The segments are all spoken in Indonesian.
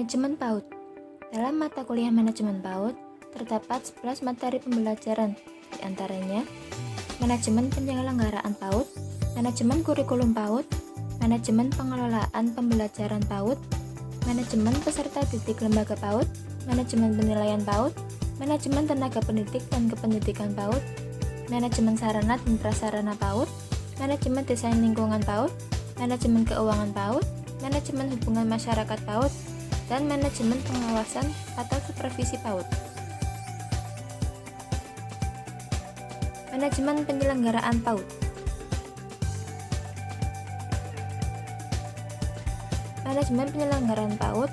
Manajemen PAUD. Dalam mata kuliah manajemen PAUD, terdapat 11 materi pembelajaran, di antaranya manajemen penyelenggaraan PAUD, manajemen kurikulum PAUD, manajemen pengelolaan pembelajaran PAUD, manajemen peserta didik lembaga PAUD, manajemen penilaian PAUD, manajemen tenaga pendidik dan kependidikan PAUD, manajemen sarana dan prasarana PAUD, manajemen desain lingkungan PAUD, manajemen keuangan PAUD, manajemen hubungan masyarakat PAUD, dan manajemen pengawasan atau supervisi PAUD. Manajemen penyelenggaraan PAUD. Manajemen penyelenggaraan PAUD.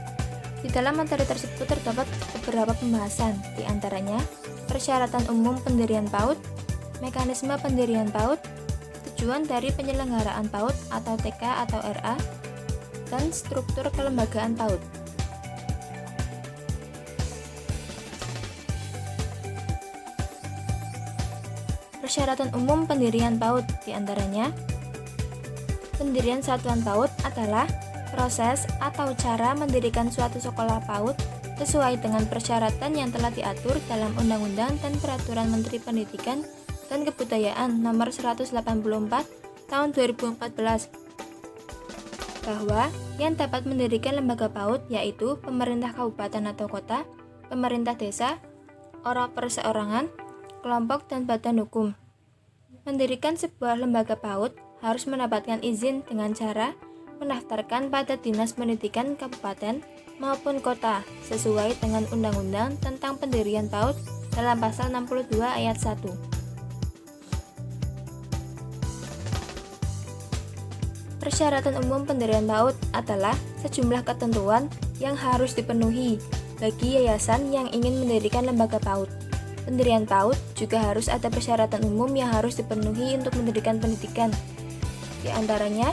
Di dalam materi tersebut terdapat beberapa pembahasan, di antaranya persyaratan umum pendirian PAUD, mekanisme pendirian PAUD, tujuan dari penyelenggaraan PAUD atau TK atau RA, dan struktur kelembagaan PAUD. Persyaratan umum pendirian PAUD, di antaranya pendirian satuan PAUD adalah proses atau cara mendirikan suatu sekolah PAUD sesuai dengan persyaratan yang telah diatur dalam Undang-Undang dan Peraturan Menteri Pendidikan dan Kebudayaan Nomor 184 Tahun 2014, bahwa yang dapat mendirikan lembaga PAUD yaitu pemerintah kabupaten atau kota, pemerintah desa, orang perseorangan, kelompok, dan badan hukum. Mendirikan sebuah lembaga PAUD harus mendapatkan izin dengan cara mendaftarkan pada Dinas Pendidikan Kabupaten maupun kota sesuai dengan Undang-Undang tentang Pendirian PAUD dalam pasal 62 ayat 1. Persyaratan umum pendirian PAUD adalah sejumlah ketentuan yang harus dipenuhi bagi yayasan yang ingin mendirikan lembaga PAUD. Pendirian PAUD juga harus ada persyaratan umum yang harus dipenuhi untuk mendirikan pendidikan. Di antaranya,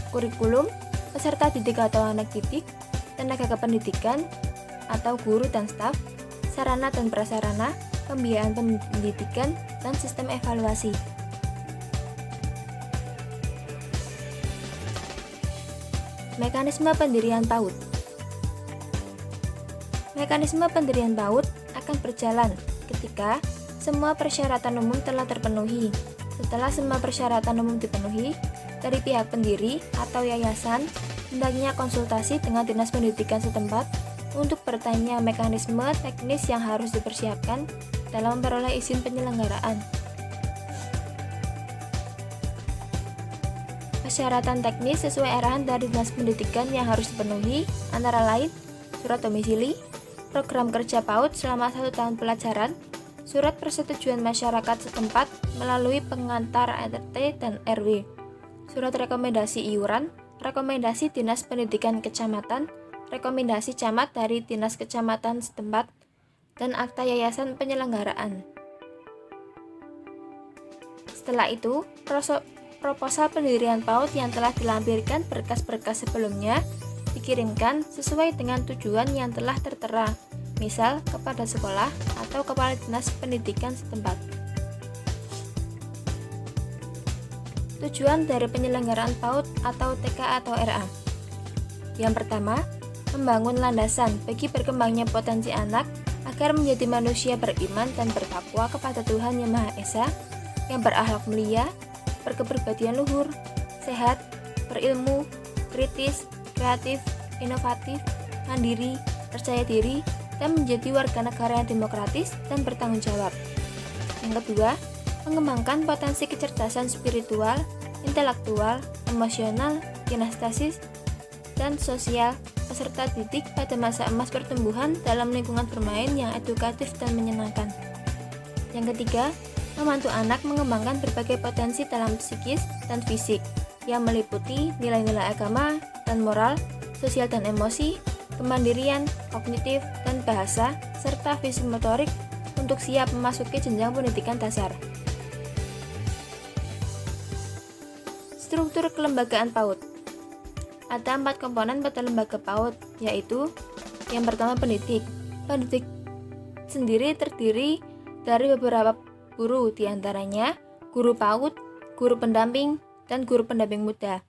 kurikulum, peserta didik atau anak didik, tenaga kependidikan atau guru dan staf, sarana dan prasarana, pembiayaan pendidikan, dan sistem evaluasi. Mekanisme pendirian PAUD. Mekanisme pendirian PAUD akan berjalan ketika semua persyaratan umum telah terpenuhi. Setelah semua persyaratan umum dipenuhi, dari pihak pendiri atau yayasan hendaknya konsultasi dengan Dinas Pendidikan setempat untuk bertanya mekanisme teknis yang harus dipersiapkan dalam memperoleh izin penyelenggaraan. Persyaratan teknis sesuai arahan dari Dinas Pendidikan yang harus dipenuhi antara lain surat domisili, program kerja PAUD selama 1 tahun pelajaran, surat persetujuan masyarakat setempat melalui pengantar RT dan RW, surat rekomendasi iuran, rekomendasi Dinas Pendidikan Kecamatan, rekomendasi camat dari Dinas Kecamatan setempat, dan akta yayasan penyelenggaraan. Setelah itu, proposal pendirian PAUD yang telah dilampirkan berkas-berkas sebelumnya dikirimkan sesuai dengan tujuan yang telah tertera, misal kepada sekolah atau kepala dinas pendidikan setempat. Tujuan dari penyelenggaraan PAUD atau TK atau RA. Yang pertama, membangun landasan bagi berkembangnya potensi anak agar menjadi manusia beriman dan bertakwa kepada Tuhan Yang Maha Esa, yang berakhlak mulia, berkepribadian luhur, sehat, berilmu, kritis, kreatif, inovatif, mandiri, percaya diri, dan menjadi warga negara yang demokratis dan bertanggung jawab. Yang kedua, mengembangkan potensi kecerdasan spiritual, intelektual, emosional, kinestesis, dan sosial peserta didik pada masa emas pertumbuhan dalam lingkungan bermain yang edukatif dan menyenangkan. Yang ketiga, membantu anak mengembangkan berbagai potensi dalam psikis dan fisik yang meliputi nilai-nilai agama dan moral, sosial dan emosi, kemandirian, kognitif, dan bahasa, serta fisik motorik untuk siap memasuki jenjang pendidikan dasar. Struktur kelembagaan PAUD. Ada 4 komponen pada lembaga PAUD, yaitu yang pertama pendidik. Pendidik sendiri terdiri dari beberapa guru, diantaranya guru PAUD, guru pendamping, dan guru pendamping muda.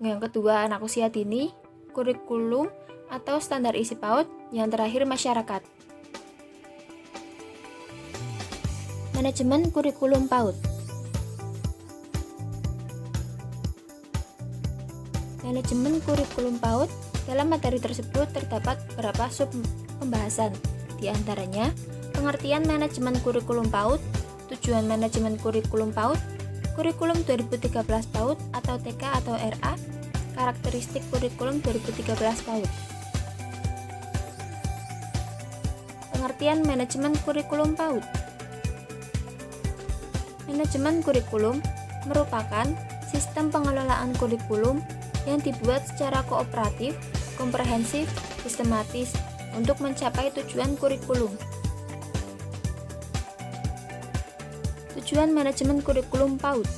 Yang kedua, anak usia dini, kurikulum, atau standar isi PAUD, yang terakhir masyarakat. Manajemen kurikulum PAUD. Manajemen kurikulum PAUD, dalam materi tersebut terdapat beberapa sub pembahasan, di antaranya pengertian manajemen kurikulum PAUD, tujuan manajemen kurikulum PAUD, kurikulum 2013 PAUD atau TK atau RA, karakteristik kurikulum 2013 PAUD. Pengertian manajemen kurikulum PAUD. Manajemen kurikulum merupakan sistem pengelolaan kurikulum yang dibuat secara kooperatif, komprehensif, sistematis untuk mencapai tujuan kurikulum. Tujuan manajemen kurikulum PAUD.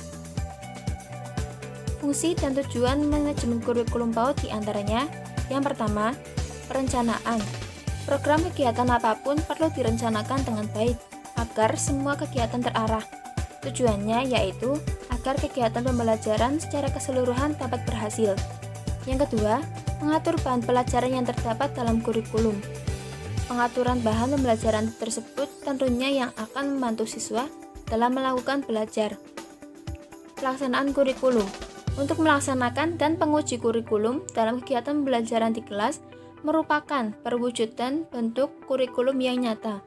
Fungsi dan tujuan manajemen kurikulum PAUD diantaranya: yang pertama, perencanaan. Program kegiatan apapun perlu direncanakan dengan baik agar semua kegiatan terarah. Tujuannya yaitu agar kegiatan pembelajaran secara keseluruhan dapat berhasil. Yang kedua, mengatur bahan pelajaran yang terdapat dalam kurikulum. Pengaturan bahan pembelajaran tersebut tentunya yang akan membantu siswa dalam melakukan belajar. Pelaksanaan kurikulum. Untuk melaksanakan dan menguji kurikulum dalam kegiatan pembelajaran di kelas merupakan perwujudan bentuk kurikulum yang nyata.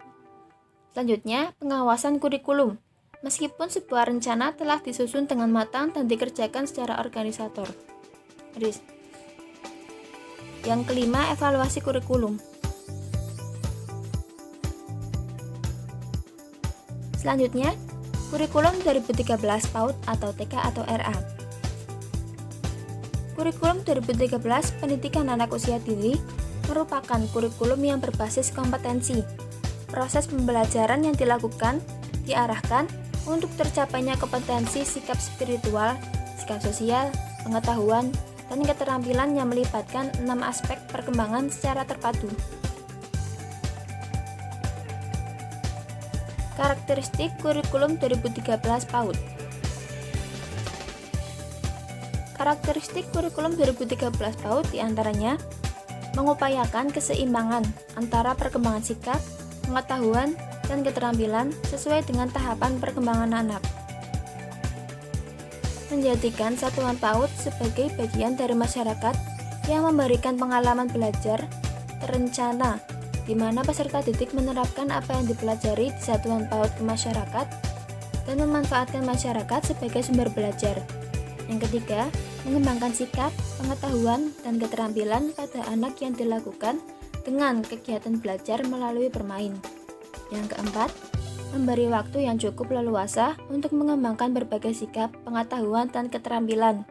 Selanjutnya, pengawasan kurikulum. Meskipun sebuah rencana telah disusun dengan matang dan dikerjakan secara organisator. Yang kelima, evaluasi kurikulum. Selanjutnya, kurikulum 2013 PAUD atau TK atau RA. Kurikulum 2013 Pendidikan Anak Usia Dini merupakan kurikulum yang berbasis kompetensi. Proses pembelajaran yang dilakukan diarahkan untuk tercapainya kompetensi sikap spiritual, sikap sosial, pengetahuan, dan keterampilan yang melibatkan 6 aspek perkembangan secara terpadu. Karakteristik kurikulum 2013 PAUD. Karakteristik kurikulum 2013 PAUD diantaranya mengupayakan keseimbangan antara perkembangan sikap, pengetahuan, dan keterampilan sesuai dengan tahapan perkembangan anak. Menjadikan satuan PAUD sebagai bagian dari masyarakat yang memberikan pengalaman belajar terencana, di mana peserta didik menerapkan apa yang dipelajari di satuan PAUD ke masyarakat dan memanfaatkan masyarakat sebagai sumber belajar. Yang ketiga, mengembangkan sikap, pengetahuan, dan keterampilan pada anak yang dilakukan dengan kegiatan belajar melalui bermain. Yang keempat, memberi waktu yang cukup leluasa untuk mengembangkan berbagai sikap, pengetahuan, dan keterampilan.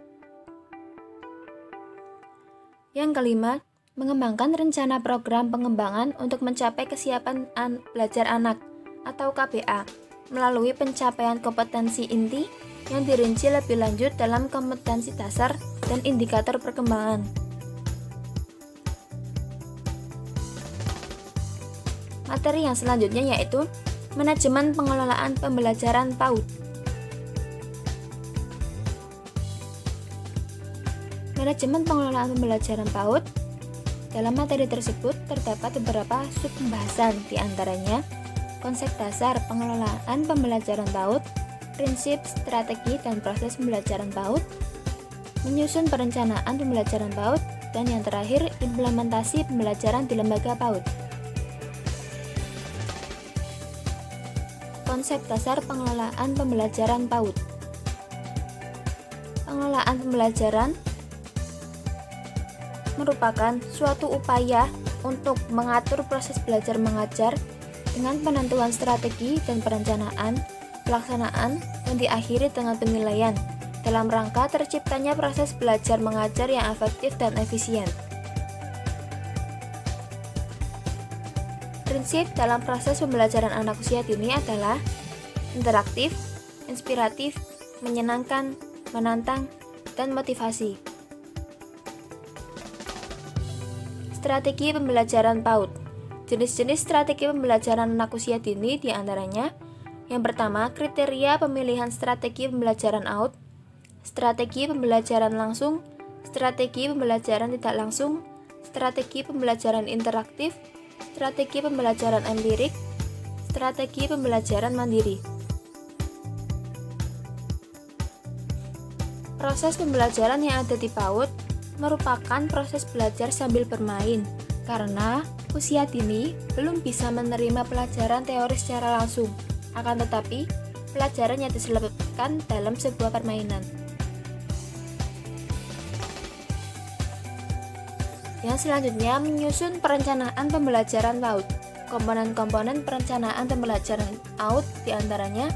Yang kelima, mengembangkan rencana program pengembangan untuk mencapai kesiapan belajar anak atau KBA melalui pencapaian kompetensi inti yang dirinci lebih lanjut dalam kompetensi dasar dan indikator perkembangan. Materi yang selanjutnya yaitu manajemen pengelolaan pembelajaran PAUD. Manajemen pengelolaan pembelajaran PAUD. Dalam materi tersebut terdapat beberapa sub pembahasan, di antaranya konsep dasar pengelolaan pembelajaran PAUD, prinsip, strategi, dan proses pembelajaran PAUD, menyusun perencanaan pembelajaran PAUD, dan yang terakhir implementasi pembelajaran di lembaga PAUD. Konsep dasar pengelolaan pembelajaran PAUD. Pengelolaan pembelajaran merupakan suatu upaya untuk mengatur proses belajar mengajar dengan penentuan strategi dan perencanaan, pelaksanaan, dan diakhiri dengan penilaian dalam rangka terciptanya proses belajar mengajar yang efektif dan efisien. Prinsip dalam proses pembelajaran anak usia dini adalah interaktif, inspiratif, menyenangkan, menantang, dan motivasi. Strategi pembelajaran PAUD. Jenis-jenis strategi pembelajaran anak usia dini diantaranya: yang pertama, kriteria pemilihan strategi pembelajaran AUD, strategi pembelajaran langsung, strategi pembelajaran tidak langsung, strategi pembelajaran interaktif, strategi pembelajaran empirik, strategi pembelajaran mandiri. Proses pembelajaran yang ada di PAUD merupakan proses belajar sambil bermain, karena usia dini belum bisa menerima pelajaran teori secara langsung, akan tetapi pelajaran yang diselipkan dalam sebuah permainan. Yang selanjutnya menyusun perencanaan pembelajaran PAUD. Komponen-komponen perencanaan pembelajaran PAUD diantaranya: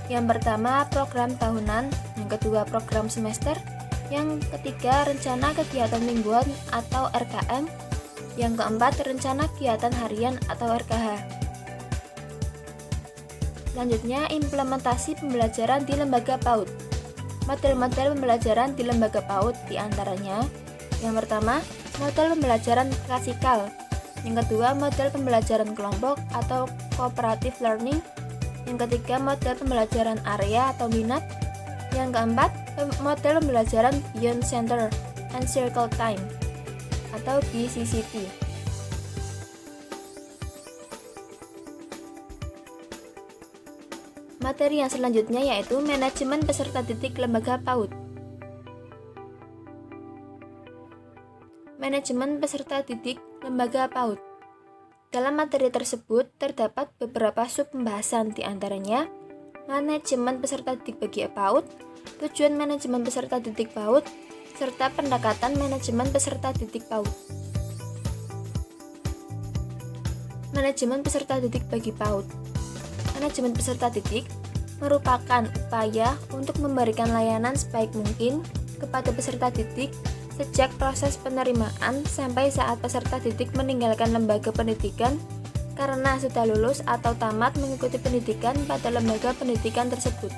yang pertama program tahunan, yang kedua program semester, yang ketiga rencana kegiatan mingguan atau RKM, yang keempat rencana kegiatan harian atau RKH. Selanjutnya implementasi pembelajaran di lembaga PAUD. Model-model pembelajaran di lembaga PAUD diantaranya: yang pertama model pembelajaran klasikal, yang kedua model pembelajaran kelompok atau cooperative learning, yang ketiga model pembelajaran area atau minat, yang keempat model pembelajaran Beyond Center and Circle Time atau BCCT. Materi yang selanjutnya yaitu manajemen peserta didik lembaga PAUD. Manajemen peserta didik lembaga PAUD. Dalam materi tersebut terdapat beberapa sub pembahasan, diantaranya manajemen peserta didik bagi PAUD, tujuan manajemen peserta didik PAUD, serta pendekatan manajemen peserta didik PAUD. Manajemen peserta didik bagi PAUD. Manajemen peserta didik merupakan upaya untuk memberikan layanan sebaik mungkin kepada peserta didik sejak proses penerimaan sampai saat peserta didik meninggalkan lembaga pendidikan karena sudah lulus atau tamat mengikuti pendidikan pada lembaga pendidikan tersebut.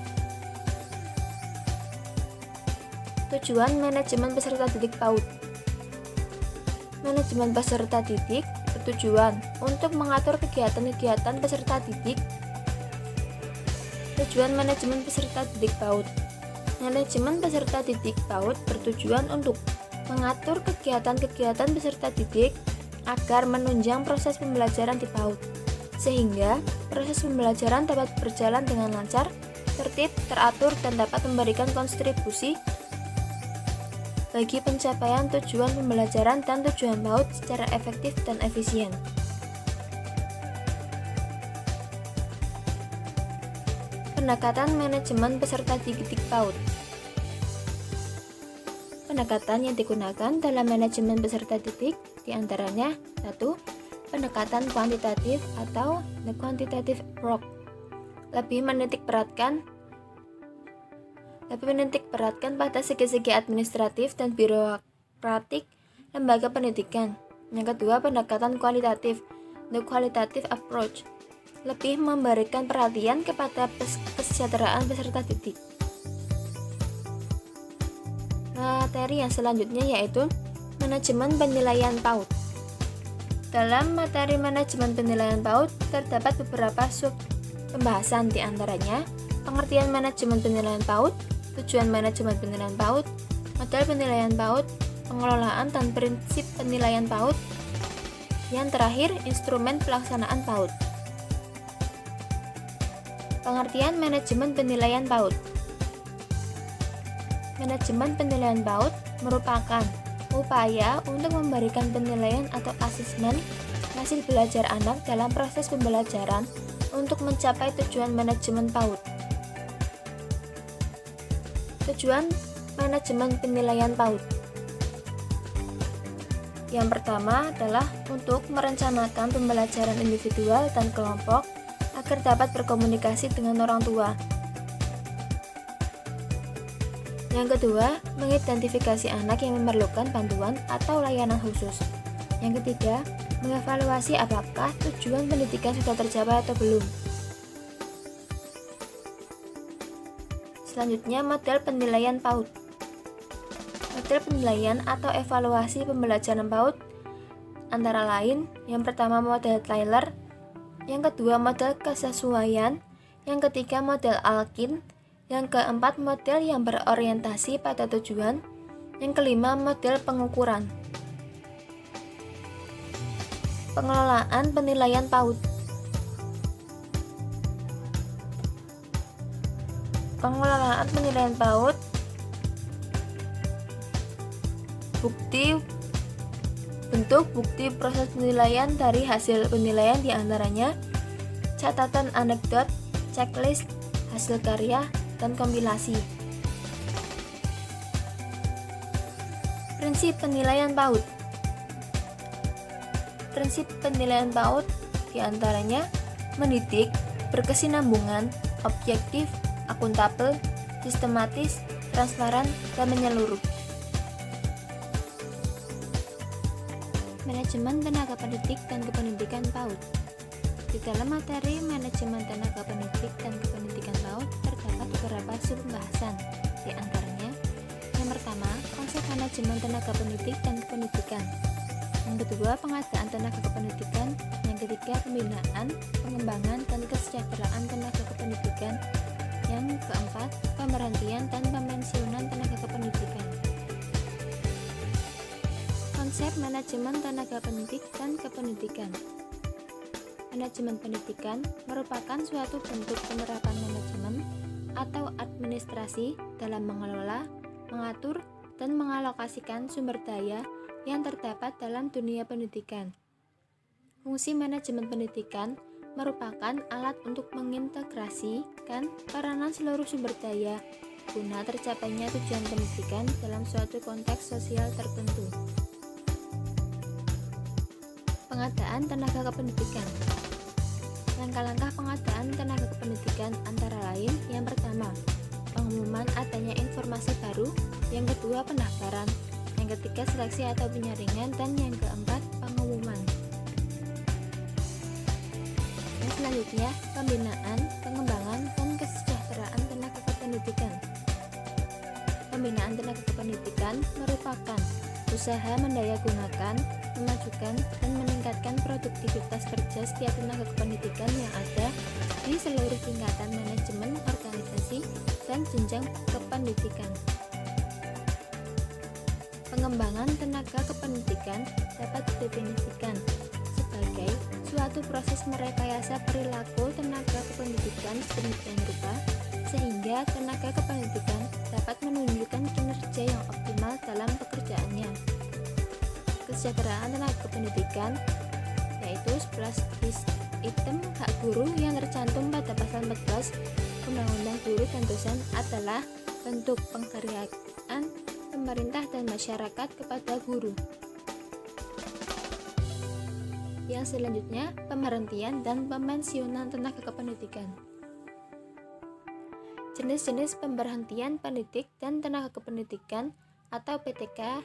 Tujuan manajemen peserta didik PAUD. Manajemen peserta didik bertujuan untuk mengatur kegiatan-kegiatan peserta didik. Tujuan manajemen peserta didik PAUD. Manajemen peserta didik PAUD bertujuan untuk mengatur kegiatan-kegiatan peserta didik agar menunjang proses pembelajaran di PAUD, sehingga proses pembelajaran dapat berjalan dengan lancar, tertib, teratur, dan dapat memberikan kontribusi bagi pencapaian tujuan pembelajaran dan tujuan PAUD secara efektif dan efisien. Pendekatan manajemen peserta didik PAUD. Pendekatan yang digunakan dalam manajemen peserta didik diantaranya: 1. Pendekatan kuantitatif atau the quantitative approach, lebih menitik beratkan pada segi-segi administratif dan birokratik lembaga pendidikan. Yang kedua, pendekatan kualitatif, the qualitative approach, lebih memberikan perhatian kepada kesejahteraan peserta didik. Materi yang selanjutnya yaitu manajemen penilaian PAUD. Dalam materi manajemen penilaian PAUD terdapat beberapa sub pembahasan, diantaranya pengertian manajemen penilaian PAUD, tujuan manajemen penilaian PAUD, model penilaian PAUD, pengelolaan dan prinsip penilaian PAUD, yang terakhir instrumen pelaksanaan PAUD. Pengertian manajemen penilaian PAUD. Manajemen penilaian PAUD merupakan upaya untuk memberikan penilaian atau asesmen hasil belajar anak dalam proses pembelajaran untuk mencapai tujuan manajemen PAUD. Tujuan manajemen penilaian PAUD. Yang pertama adalah untuk merencanakan pembelajaran individual dan kelompok agar dapat berkomunikasi dengan orang tua. Yang kedua, mengidentifikasi anak yang memerlukan bantuan atau layanan khusus. Yang ketiga, mengevaluasi apakah tujuan pendidikan sudah tercapai atau belum. Selanjutnya, model penilaian PAUD. Model penilaian atau evaluasi pembelajaran PAUD antara lain: yang pertama model Taylor, yang kedua model kesesuaian, yang ketiga model Alkin, yang keempat model yang berorientasi pada tujuan, yang kelima model pengukuran. Pengelolaan penilaian PAUD. Pengelolaan penilaian PAUD, bentuk bukti proses penilaian dari hasil penilaian diantaranya catatan anekdot, checklist, hasil karya, dan kompilasi. Prinsip penilaian PAUD. Prinsip penilaian PAUD diantaranya mendidik, berkesinambungan, objektif, akuntabel, sistematis, transparan, dan menyeluruh. Manajemen tenaga pendidik dan kependidikan PAUD. Di dalam materi manajemen tenaga pendidik dan kependidikan PAUD terdapat beberapa sub-pembahasan. Di antaranya, yang pertama, konsep manajemen tenaga pendidik dan kependidikan. Yang kedua, pengadaan tenaga kependidikan. Yang ketiga, pembinaan, pengembangan, dan kesejahteraan tenaga kependidikan. Yang keempat, pemberhentian dan pemensiunan tenaga kependidikan. Konsep manajemen tenaga pendidik dan kependidikan. Manajemen pendidikan merupakan suatu bentuk penerapan manajemen atau administrasi dalam mengelola, mengatur, dan mengalokasikan sumber daya yang terdapat dalam dunia pendidikan. Fungsi manajemen pendidikan merupakan alat untuk mengintegrasikan peranan seluruh sumber daya guna tercapainya tujuan pendidikan dalam suatu konteks sosial tertentu. Pengadaan tenaga kependidikan. Langkah-langkah pengadaan tenaga kependidikan antara lain: yang pertama, pengumuman adanya informasi baru; yang kedua, pendaftaran; yang ketiga, seleksi atau penyaringan; dan yang keempat, pengumuman. Yang selanjutnya, pembinaan, pengembangan, dan kesejahteraan tenaga kependidikan. Pembinaan tenaga kependidikan merupakan usaha mendayagunakan, memajukan, dan meningkatkan produktivitas kerja setiap tenaga kependidikan yang ada di seluruh tingkatan manajemen, organisasi, dan jenjang kependidikan. Pengembangan tenaga kependidikan dapat didefinisikan sebagai suatu proses merekayasa perilaku tenaga kependidikan sedemikian rupa sehingga tenaga kependidikan dapat menunjukkan kinerja yang optimal dalam pekerjaannya. Kesejahteraan tenaga kependidikan yaitu 11 item hak guru yang tercantum pada pasal 14 Undang-Undang Guru dan Dosen adalah bentuk penghargaan pemerintah dan masyarakat kepada guru. Yang selanjutnya, pemberhentian dan pemensiunan tenaga kependidikan. Jenis-jenis pemberhentian pendidik dan tenaga kependidikan atau PTK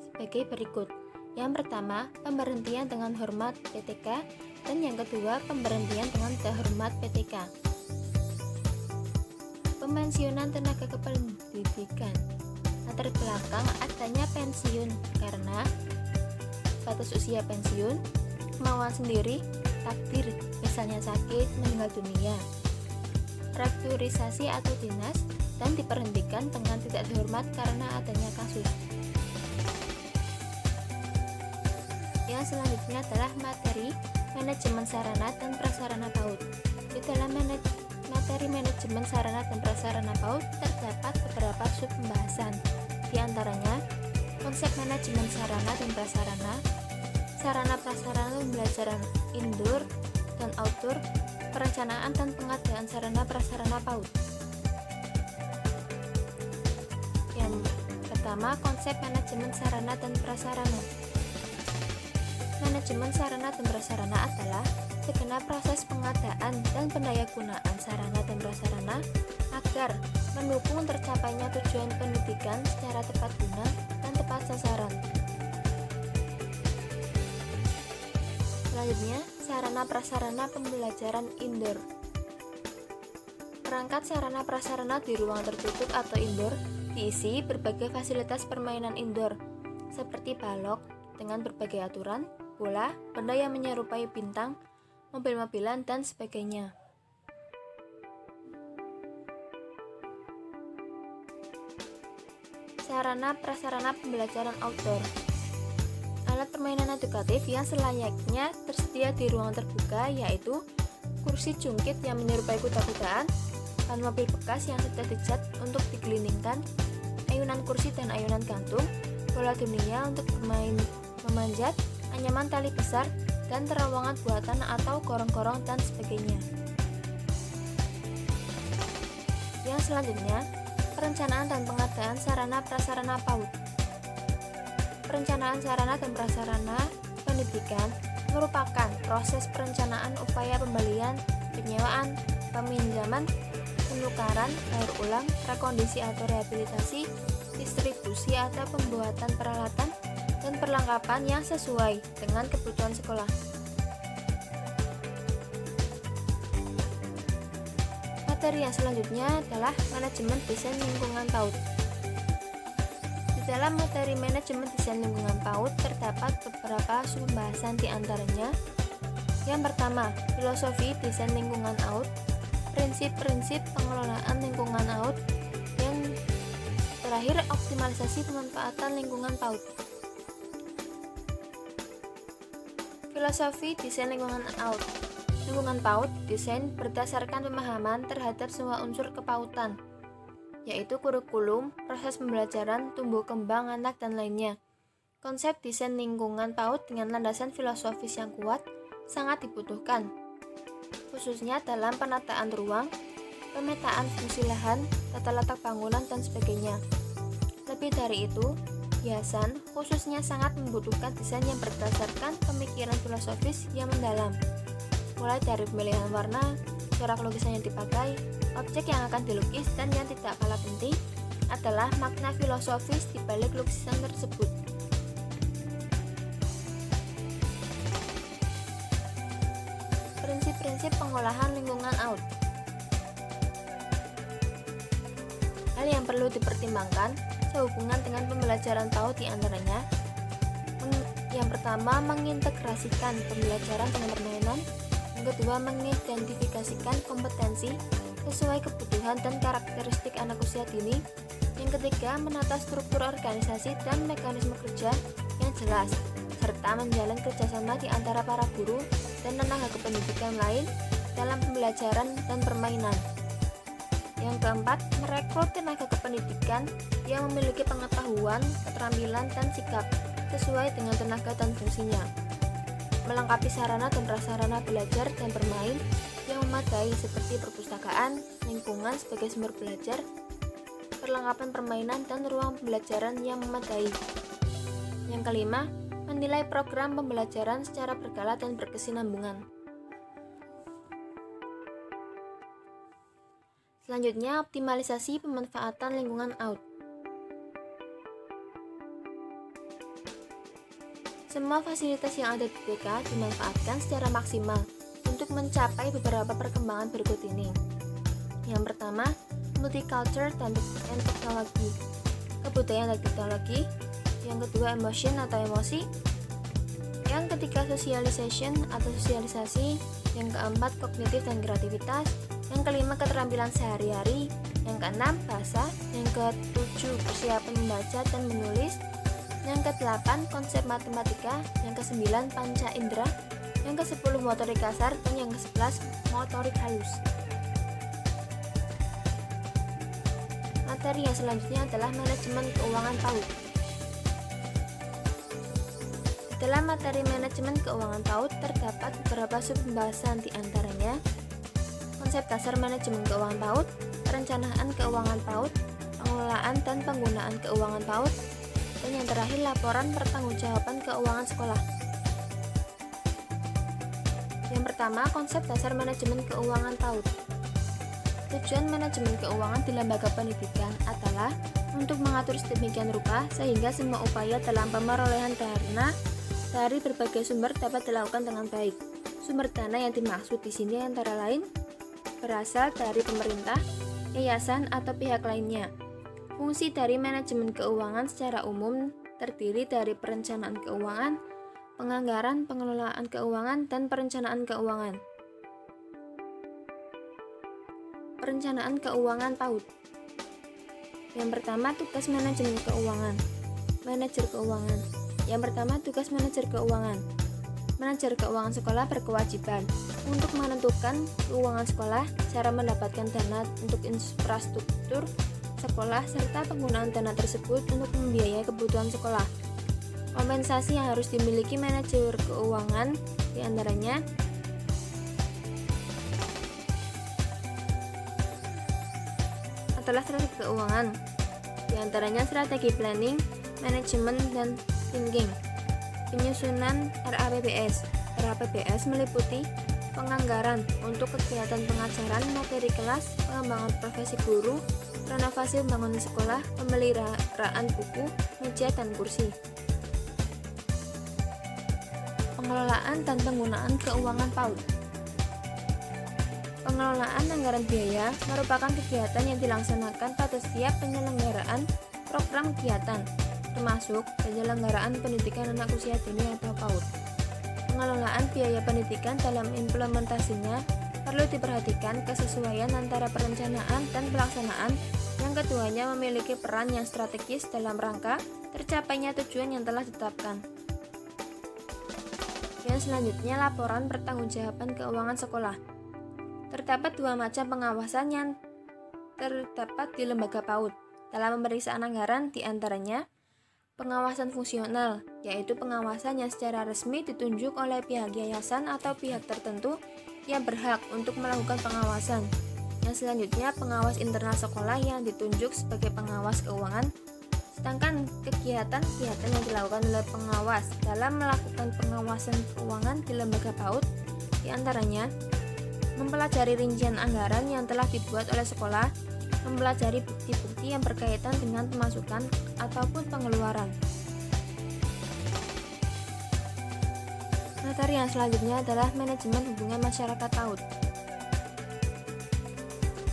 sebagai berikut. Yang pertama, pemberhentian dengan hormat PTK, dan yang kedua, pemberhentian dengan terhormat PTK. Pemensiunan tenaga kependidikan. Latar belakang adanya pensiun karena batas usia pensiun, kemauan sendiri, takdir, misalnya sakit, meninggal dunia, restrukturisasi atau dinas, dan diberhentikan dengan tidak dihormat karena adanya kasus. Yang selanjutnya adalah materi manajemen sarana dan prasarana PAUD. Di dalam materi manajemen sarana dan prasarana PAUD terdapat beberapa sub pembahasan. Di antaranya, konsep manajemen sarana dan prasarana, sarana prasarana pembelajaran indoor dan outdoor, perencanaan dan pengadaan sarana prasarana PAUD. Yang pertama, konsep manajemen sarana dan prasarana. Manajemen sarana dan prasarana adalah segenap proses pengadaan dan pendayagunaan sarana dan prasarana agar mendukung tercapainya tujuan pendidikan secara tepat guna dan tepat sasaran. Selanjutnya, sarana prasarana pembelajaran indoor. Perangkat sarana prasarana di ruang tertutup atau indoor diisi berbagai fasilitas permainan indoor seperti balok dengan berbagai aturan, bola, benda yang menyerupai bintang, mobil-mobilan, dan sebagainya. Sarana prasarana pembelajaran outdoor. Alat alat permainan edukatif yang selayaknya tersedia di ruang terbuka yaitu kursi jungkit yang menyerupai kuda-kudaan, ban mobil bekas yang sudah dicat untuk digelindingkan, ayunan kursi dan ayunan gantung, bola dunia untuk bermain memanjat, anyaman tali besar, dan terowongan buatan atau gorong-gorong dan sebagainya. Yang selanjutnya, perencanaan dan pengadaan sarana prasarana PAUD. Perencanaan sarana dan prasarana pendidikan merupakan proses perencanaan upaya pembelian, penyewaan, peminjaman, penukaran, daur ulang, rekondisi atau rehabilitasi, distribusi atau pembuatan peralatan dan perlengkapan yang sesuai dengan kebutuhan sekolah. Materi yang selanjutnya adalah manajemen desain lingkungan PAUD. Di dalam materi manajemen desain lingkungan PAUD terdapat beberapa pembahasan di antaranya. Yang pertama, filosofi desain lingkungan PAUD, prinsip-prinsip pengelolaan lingkungan PAUD, yang terakhir optimalisasi pemanfaatan lingkungan PAUD. Filosofi desain lingkungan PAUD. Lingkungan PAUD desain berdasarkan pemahaman terhadap semua unsur kepautan, yaitu kurikulum, proses pembelajaran, tumbuh kembang anak, dan lainnya. Konsep desain lingkungan PAUD dengan landasan filosofis yang kuat sangat dibutuhkan, khususnya dalam penataan ruang, pemetaan fungsi lahan, tata letak bangunan, dan sebagainya. Lebih dari itu, yayasan khususnya sangat membutuhkan desain yang berdasarkan pemikiran filosofis yang mendalam, mulai dari pemilihan warna, corak lukisan yang dipakai, objek yang akan dilukis, dan yang tidak kalah penting adalah makna filosofis di balik lukisan tersebut. Prinsip-prinsip pengolahan lingkungan PAUD. Hal yang perlu dipertimbangkan sehubungan dengan pembelajaran PAUD diantaranya: yang pertama, mengintegrasikan pembelajaran dengan permainan. Yang kedua, mengidentifikasikan kompetensi sesuai kebutuhan dan karakteristik anak usia dini. Yang ketiga, menata struktur organisasi dan mekanisme kerja yang jelas, serta menjalin kerjasama di antara para guru dan tenaga kependidikan lain dalam pembelajaran dan permainan. Yang keempat, merekrut tenaga kependidikan yang memiliki pengetahuan, keterampilan, dan sikap sesuai dengan tenaga dan fungsinya. Melengkapi sarana dan prasarana belajar dan bermain yang memadai seperti perpustakaan, lingkungan sebagai sumber belajar, perlengkapan permainan, dan ruang pembelajaran yang memadai. Yang kelima, menilai program pembelajaran secara berkala dan berkesinambungan. Selanjutnya, optimalisasi pemanfaatan lingkungan PAUD. Semua fasilitas yang ada di TK dimanfaatkan secara maksimal untuk mencapai beberapa perkembangan berikut ini. Yang pertama, multicultural dan teknologi, kebudayaan dan teknologi. Yang kedua, emotion atau emosi. Yang ketiga, socialization atau sosialisasi. Yang keempat, kognitif dan kreativitas. Yang kelima, keterampilan sehari-hari. Yang keenam, bahasa. Yang ketujuh, persiapan membaca dan menulis. Yang ke-8, konsep matematika. Yang ke-9, panca indera. Yang ke-10, motorik kasar. Dan yang ke-11, motorik halus. Materi yang selanjutnya adalah manajemen keuangan PAUD. Dalam materi manajemen keuangan PAUD terdapat beberapa sub-pembahasan, di antaranya konsep dasar manajemen keuangan PAUD, perencanaan keuangan PAUD, pengelolaan dan penggunaan keuangan PAUD, dan yang terakhir laporan pertanggungjawaban keuangan sekolah. Yang pertama, konsep dasar manajemen keuangan PAUD. Tujuan manajemen keuangan di lembaga pendidikan adalah untuk mengatur sedemikian rupa sehingga semua upaya dalam pemerolehan dana dari berbagai sumber dapat dilakukan dengan baik. Sumber dana yang dimaksud di sini antara lain berasal dari pemerintah, yayasan, atau pihak lainnya. Fungsi dari manajemen keuangan secara umum terdiri dari perencanaan keuangan, penganggaran, pengelolaan keuangan, dan perencanaan keuangan. Perencanaan keuangan PAUD. Yang pertama, tugas manajemen keuangan. Manajer keuangan. Yang pertama, tugas manajer keuangan. Manajer keuangan sekolah berkewajiban untuk menentukan keuangan sekolah, cara mendapatkan dana untuk infrastruktur sekolah, serta penggunaan dana tersebut untuk membiayai kebutuhan sekolah. Kompensasi yang harus dimiliki manajer keuangan diantaranya adalah strategi keuangan, diantaranya strategi planning, manajemen, dan thinking. Penyusunan RAPBS. RAPBS meliputi penganggaran untuk kegiatan pengajaran, materi kelas, pengembangan profesi guru, renovasi bangunan sekolah, pemeliharaan buku, meja, dan kursi. Pengelolaan dan penggunaan keuangan PAUD. Pengelolaan anggaran biaya merupakan kegiatan yang dilaksanakan pada setiap penyelenggaraan program kegiatan, termasuk penyelenggaraan pendidikan anak usia dini atau PAUD. Pengelolaan biaya pendidikan dalam implementasinya perlu diperhatikan kesesuaian antara perencanaan dan pelaksanaan yang keduanya memiliki peran yang strategis dalam rangka tercapainya tujuan yang telah ditetapkan. Yang selanjutnya, laporan pertanggungjawaban keuangan sekolah. Terdapat dua macam pengawasan yang terdapat di lembaga PAUD dalam pemeriksaan anggaran, diantaranya pengawasan fungsional, yaitu pengawasan yang secara resmi ditunjuk oleh pihak yayasan atau pihak tertentu yang berhak untuk melakukan pengawasan. Yang selanjutnya, pengawas internal sekolah yang ditunjuk sebagai pengawas keuangan. Sedangkan kegiatan-kegiatan yang dilakukan oleh pengawas dalam melakukan pengawasan keuangan di lembaga PAUD, diantaranya mempelajari rincian anggaran yang telah dibuat oleh sekolah, mempelajari bukti-bukti yang berkaitan dengan pemasukan ataupun pengeluaran. Materi yang selanjutnya adalah manajemen hubungan masyarakat PAUD.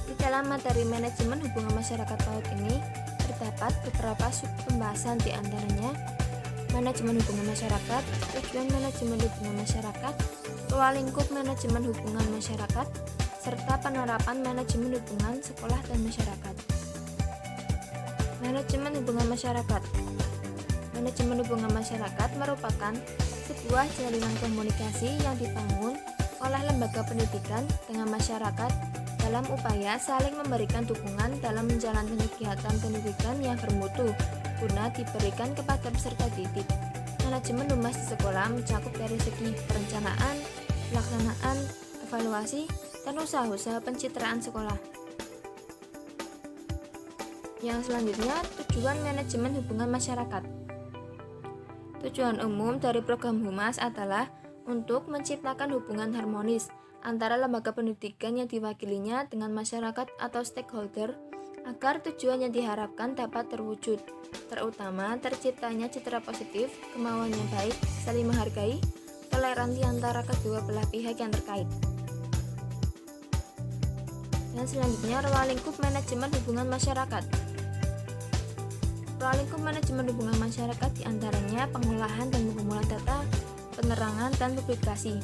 Di dalam materi manajemen hubungan masyarakat PAUD ini terdapat beberapa sub pembahasan, diantaranya manajemen hubungan masyarakat, tujuan manajemen hubungan masyarakat, ruang lingkup manajemen hubungan masyarakat, serta penerapan manajemen hubungan sekolah dan masyarakat. Manajemen hubungan masyarakat. Manajemen hubungan masyarakat merupakan sebuah jalinan komunikasi yang dibangun oleh lembaga pendidikan dengan masyarakat dalam upaya saling memberikan dukungan dalam menjalankan kegiatan pendidikan yang bermutu guna diberikan kepada peserta didik. Manajemen humas di sekolah mencakup dari segi perencanaan, pelaksanaan, evaluasi, dan usaha-usaha pencitraan sekolah. Yang selanjutnya, tujuan manajemen hubungan masyarakat. Tujuan umum dari program humas adalah untuk menciptakan hubungan harmonis antara lembaga pendidikan yang diwakilinya dengan masyarakat atau stakeholder agar tujuan yang diharapkan dapat terwujud, terutama terciptanya citra positif, kemauan yang baik, saling menghargai, toleransi antara kedua belah pihak yang terkait. Yang selanjutnya, ruang lingkup manajemen hubungan masyarakat. Ruang lingkup manajemen hubungan masyarakat diantaranya pengolahan dan pengumpulan data, penerangan, dan publikasi.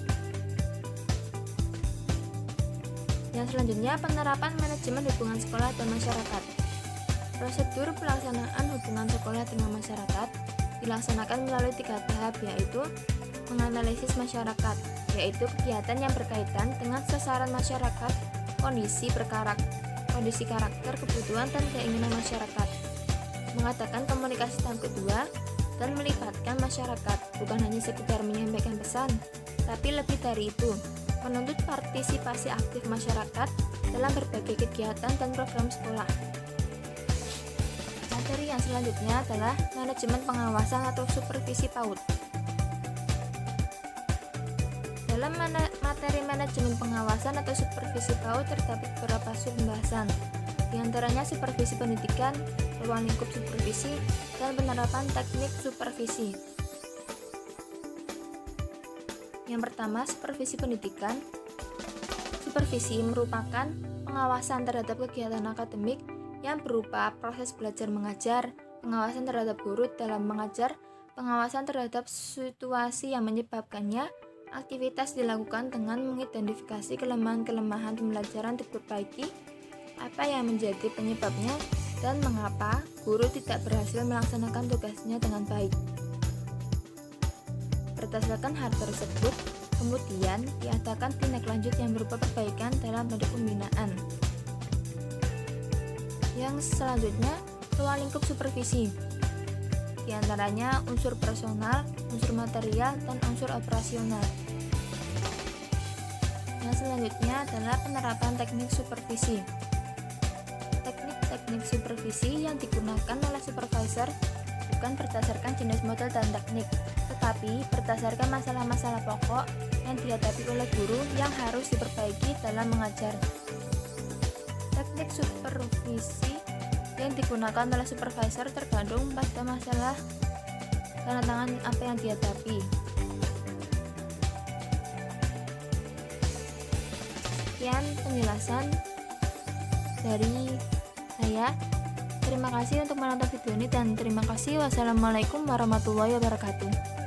Yang selanjutnya, penerapan manajemen hubungan sekolah dan masyarakat. Prosedur pelaksanaan hubungan sekolah dengan masyarakat dilaksanakan melalui 3 tahap, yaitu menganalisis masyarakat, yaitu kegiatan yang berkaitan dengan sasaran masyarakat, kondisi karakter, kebutuhan, dan keinginan masyarakat. Mengadakan komunikasi tahap kedua dan melibatkan masyarakat, bukan hanya sekedar menyampaikan pesan, tapi lebih dari itu, menuntut partisipasi aktif masyarakat dalam berbagai kegiatan dan program sekolah. Materi yang selanjutnya adalah manajemen pengawasan atau supervisi PAUD. Dalam materi manajemen pengawasan atau supervisi PAUD terdapat beberapa sub pembahasan, di antaranya supervisi pendidikan, ruang lingkup supervisi, dan penerapan teknik supervisi. Yang pertama, supervisi pendidikan. Supervisi merupakan pengawasan terhadap kegiatan akademik yang berupa proses belajar mengajar, pengawasan terhadap guru dalam mengajar, pengawasan terhadap situasi yang menyebabkannya, aktivitas dilakukan dengan mengidentifikasi kelemahan-kelemahan pembelajaran diperbaiki, apa yang menjadi penyebabnya, dan mengapa guru tidak berhasil melaksanakan tugasnya dengan baik. Berdasarkan hal tersebut, kemudian diadakan tindak lanjut yang berupa perbaikan dalam bentuk pembinaan. Yang selanjutnya, ruang lingkup supervisi. Di antaranya unsur personal, unsur material, dan unsur operasional. Yang selanjutnya adalah penerapan teknik supervisi. Teknik supervisi yang digunakan oleh supervisor bukan berdasarkan jenis model dan teknik, tetapi berdasarkan masalah-masalah pokok yang dihadapi oleh guru yang harus diperbaiki dalam mengajar. Teknik supervisi yang digunakan oleh supervisor tergantung pada masalah dan tantangan apa yang dihadapi. Sekian penjelasan dari saya. Terima kasih untuk menonton video ini dan terima kasih. Wassalamualaikum warahmatullahi wabarakatuh.